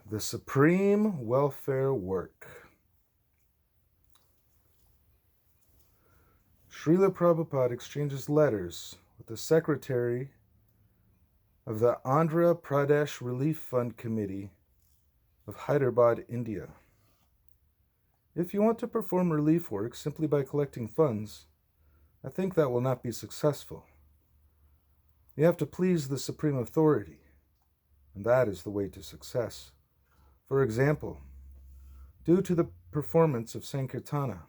The Supreme Welfare Work. Srila Prabhupada exchanges letters with the secretary of the Andhra Pradesh Relief Fund Committee of Hyderabad, India. If you want to perform relief work simply by collecting funds, I think that will not be successful. You have to please the Supreme Authority, and that is the way to success. For example, due to the performance of Sankirtana,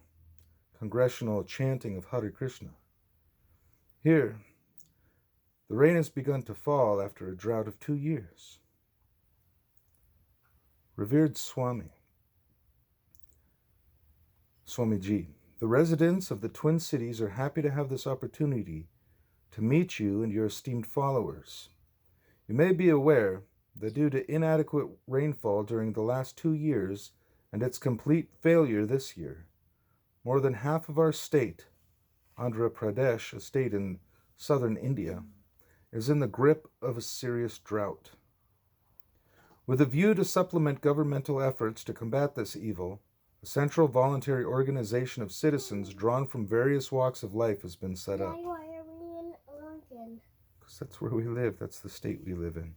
congressional chanting of Hare Krishna, here, the rain has begun to fall after a drought of 2 years. Revered Swami, Swamiji, the residents of the Twin Cities are happy to have this opportunity to meet you and your esteemed followers. You may be aware that due to inadequate rainfall during the last 2 years and its complete failure this year, more than half of our state, Andhra Pradesh, a state in southern India, is in the grip of a serious drought. With a view to supplement governmental efforts to combat this evil, a central voluntary organization of citizens drawn from various walks of life has been set up. Why are we in Oregon? Because that's where we live. That's the state we live in.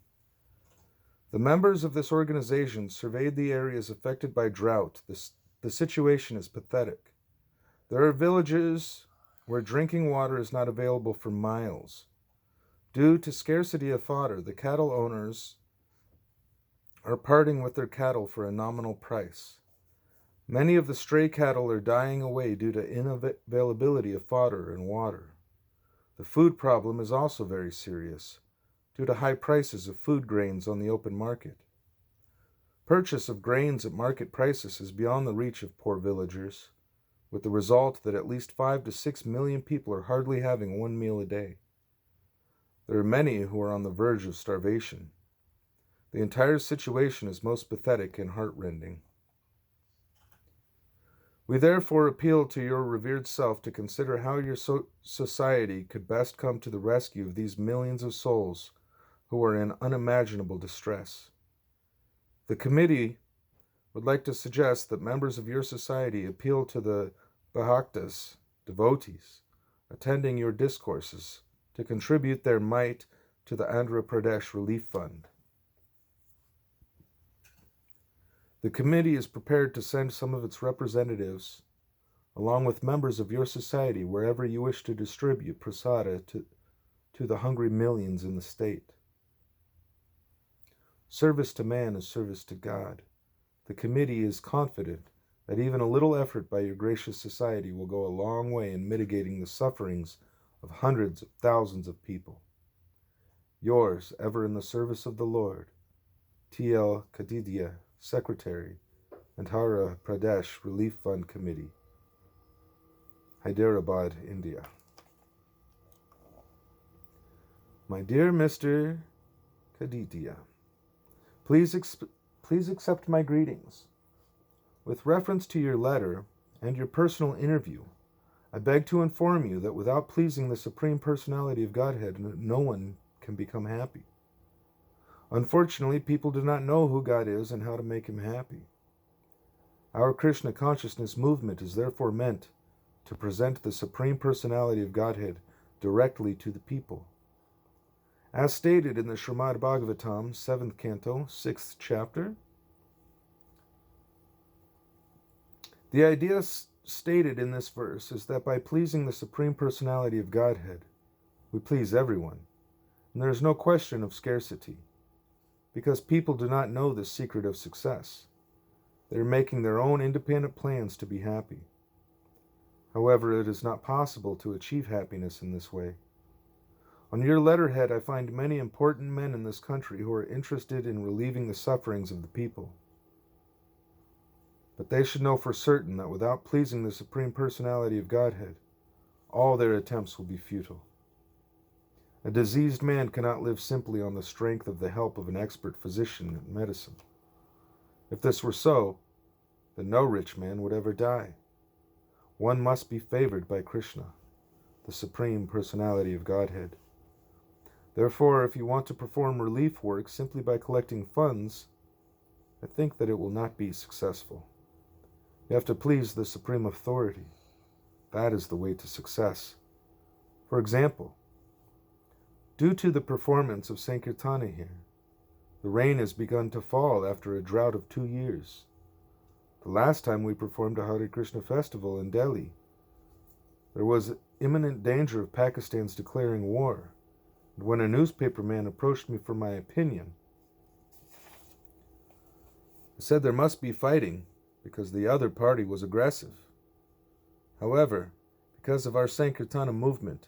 The members of this organization surveyed the areas affected by drought. The situation is pathetic. There are villages where drinking water is not available for miles. Due to scarcity of fodder, the cattle owners are parting with their cattle for a nominal price. Many of the stray cattle are dying away due to unavailability of fodder and water. The food problem is also very serious, due to high prices of food grains on the open market. Purchase of grains at market prices is beyond the reach of poor villagers, with the result that at least 5 to 6 million people are hardly having one meal a day. There are many who are on the verge of starvation. The entire situation is most pathetic and heartrending. We therefore appeal to your revered self to consider how your society could best come to the rescue of these millions of souls who are in unimaginable distress. The committee would like to suggest that members of your society appeal to the Bhaktas, devotees, attending your discourses to contribute their mite to the Andhra Pradesh Relief Fund. The committee is prepared to send some of its representatives, along with members of your society, wherever you wish to distribute prasada to the hungry millions in the state. Service to man is service to God. The committee is confident that even a little effort by your gracious society will go a long way in mitigating the sufferings of hundreds of thousands of people. Yours, ever in the service of the Lord, T.L. Kadidia, Secretary, Andhra Pradesh Relief Fund Committee, Hyderabad, India. My dear Mr. Kadidia, please accept my greetings. With reference to your letter and your personal interview, I beg to inform you that without pleasing the Supreme Personality of Godhead, no one can become happy. Unfortunately, people do not know who God is and how to make him happy. Our Krishna consciousness movement is therefore meant to present the Supreme Personality of Godhead directly to the people. As stated in the Srimad Bhagavatam, 7th canto, 6th chapter, the idea stated in this verse is that by pleasing the Supreme Personality of Godhead, we please everyone, and there is no question of scarcity, because people do not know the secret of success. They are making their own independent plans to be happy. However, it is not possible to achieve happiness in this way. On your letterhead, I find many important men in this country who are interested in relieving the sufferings of the people. But they should know for certain that without pleasing the Supreme Personality of Godhead, all their attempts will be futile. A diseased man cannot live simply on the strength of the help of an expert physician in medicine. If this were so, then no rich man would ever die. One must be favored by Krishna, the Supreme Personality of Godhead. Therefore, if you want to perform relief work simply by collecting funds, I think that it will not be successful. You have to please the Supreme Authority. That is the way to success. For example, due to the performance of Sankirtana here, the rain has begun to fall after a drought of 2 years. The last time we performed a Hare Krishna festival in Delhi, there was imminent danger of Pakistan's declaring war, and when a newspaper man approached me for my opinion, I said there must be fighting because the other party was aggressive. However, because of our Sankirtana movement,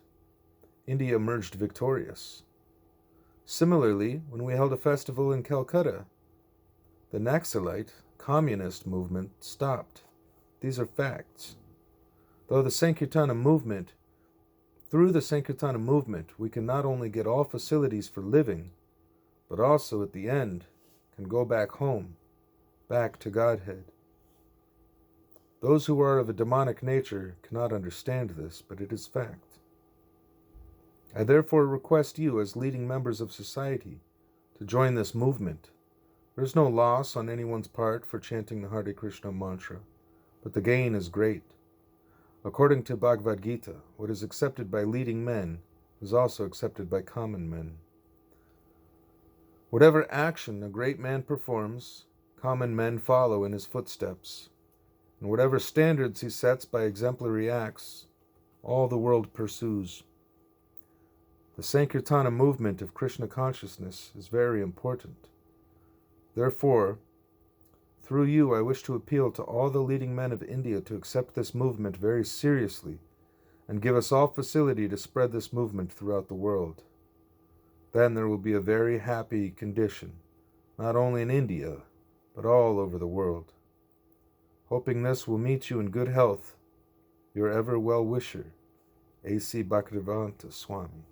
India emerged victorious. Similarly, when we held a festival in Calcutta, the Naxalite communist movement stopped. These are facts. Through the Sankirtana movement, we can not only get all facilities for living, but also at the end can go back home, back to Godhead. Those who are of a demonic nature cannot understand this, but it is fact. I therefore request you, as leading members of society, to join this movement. There is no loss on anyone's part for chanting the Hare Krishna mantra, but the gain is great. According to Bhagavad Gita, what is accepted by leading men is also accepted by common men. Whatever action a great man performs, common men follow in his footsteps, and whatever standards he sets by exemplary acts, all the world pursues. The Sankirtana movement of Krishna consciousness is very important. Therefore, through you, I wish to appeal to all the leading men of India to accept this movement very seriously and give us all facility to spread this movement throughout the world. Then there will be a very happy condition, not only in India, but all over the world. Hoping this will meet you in good health, your ever well-wisher, A.C. Bhaktivedanta Swami.